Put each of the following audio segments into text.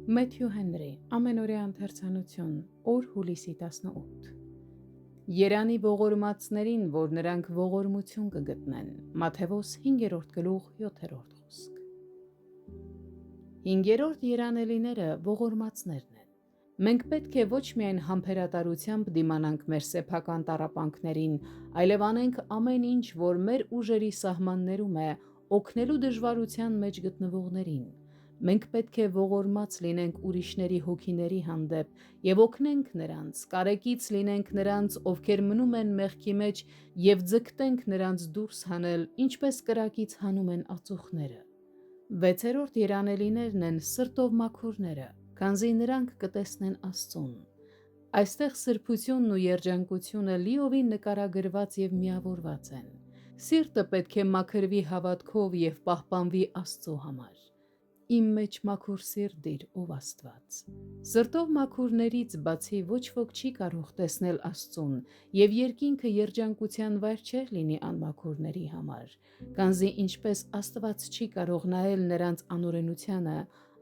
Մեթյու Հենրի, ամենօրյա ընթերցանություն, օր հուլիսի 18։ Երանի ողորմածներին, որ նրանք ողորմություն կգտնեն։ Մատթեոս 5-րդ գլուխ 7-րդ խոսք։ 5-րդ երանելիները ողորմածներն են։ Մենք պետք է ոչ միայն համբերատարությամբ դիմանանք մեր սեփական տառապանքներին, այլև անենք ամեն ինչ, որ մեր ուժերի սահմաններում է, օգնելու դժվարության մեջ գտնվողներին։ Մենք պետք է ողորմած լինենք ուրիշների հոգիների հանդեպ և օգնենք նրանց, կարեկից լինենք նրանց, ովքեր մնում են մեղքի մեջ և ձգտենք նրանց դուրս հանել, ինչպես կրակից հանում են ածուխները։ 6-րդ երանելիներն են սրտով մաքուրները, քանզի նրանք կտեսնեն Աստծուն։ Այստեղ սրբությունն ու երջանկությունը լիովին նկարագրված և միավորված են։ Սիրտը պետք է մաքրվի հավատքով և պահպանվի Աստծո համար։ Իմ մեջ մաքուր սիրտ դիր, ով Աստված։ Սրտով մաքուրներից բացի ոչ ոք չի կարող տեսնել Աստծուն, և երկինքը երջանկության վայր չէր լինի անմաքուրների համար, քանզի ինչպես Աստված չի կարող նայել նրանց անօրենությանը,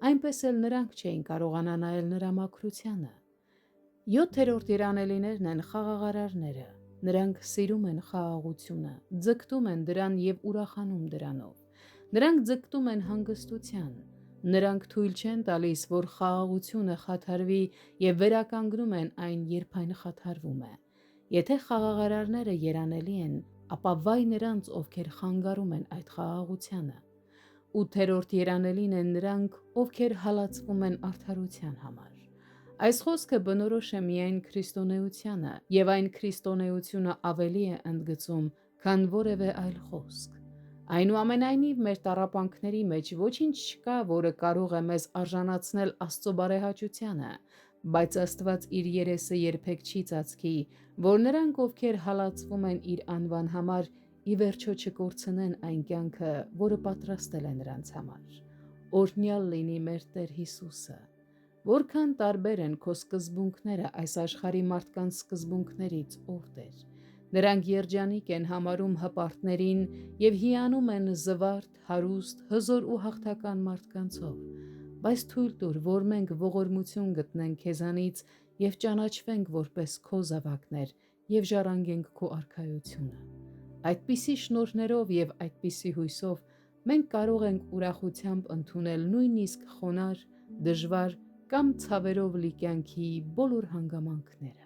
այնպես էլ նրանք չէին կարողանա նայել նրա մաքրությանը։ 7-րդ երանելիներն են խաղաղարարները։ Նրանք սիրում են խաղաղությունը, ձգտում են դրան և ուրախանում դրանով։ Նրանք ձգտում են հանգստության։ Նրանք թույլ չեն տալիս, որ խաղաղությունը խաթարվի և վերականգնում են այն, երբ այն խաթարվում է։ Եթե խաղաղարարները երանելի են, ապա վայ նրանց, ովքեր խանգարում են այդ խաղաղությանը։ 8-րդ երանելին են նրանք, ովքեր հալածվում են արդարության համար։ Այս խոսքը բնորոշ է միայն քրիստոնեությանը, և այն քրիստոնեությունը ավելի է ընդգծում, քան որևէ այլ խոսք։ Այնուամենայնիվ, մեր տառապանքների մեջ ոչինչ չկա, որը կարող է մեզ արժանացնել Աստծո բարեհաճությանը, բայց Աստված իր երեսը երբեք չի ծածկի, որ նրանք, ովքեր հալածվում են իր անվան համար, ի վերջո չկորցնեն այն կյանքը, որը պատրաստել է նրանց համար։ Օրհնյալ լինի մեր Տեր Հիսուսը։ Որքան տարբեր են քո սկզբունքները այս աշխարհի մարդկանց սկզբունքներից, ով Տեր։ Նրանք երջանիկ են համարում հպարտներին և հիանում են զվարթ, հարուստ, հզոր ու հաղթական մարդկանցով, բայց թույլ տուր, որ մենք ողորմություն գտնենք քեզանից և ճանաչվենք որպես քո զավակներ և ժառանգենք քո արքայությունը։ Այդպիսի շնորհներով և այդպիսի հույսով մենք կարող ենք ուրախությամբ ընդունել նույնիսկ խոնարհ, դժվար կամ ցավերով լի կյանքի բոլոր հանգամանքները։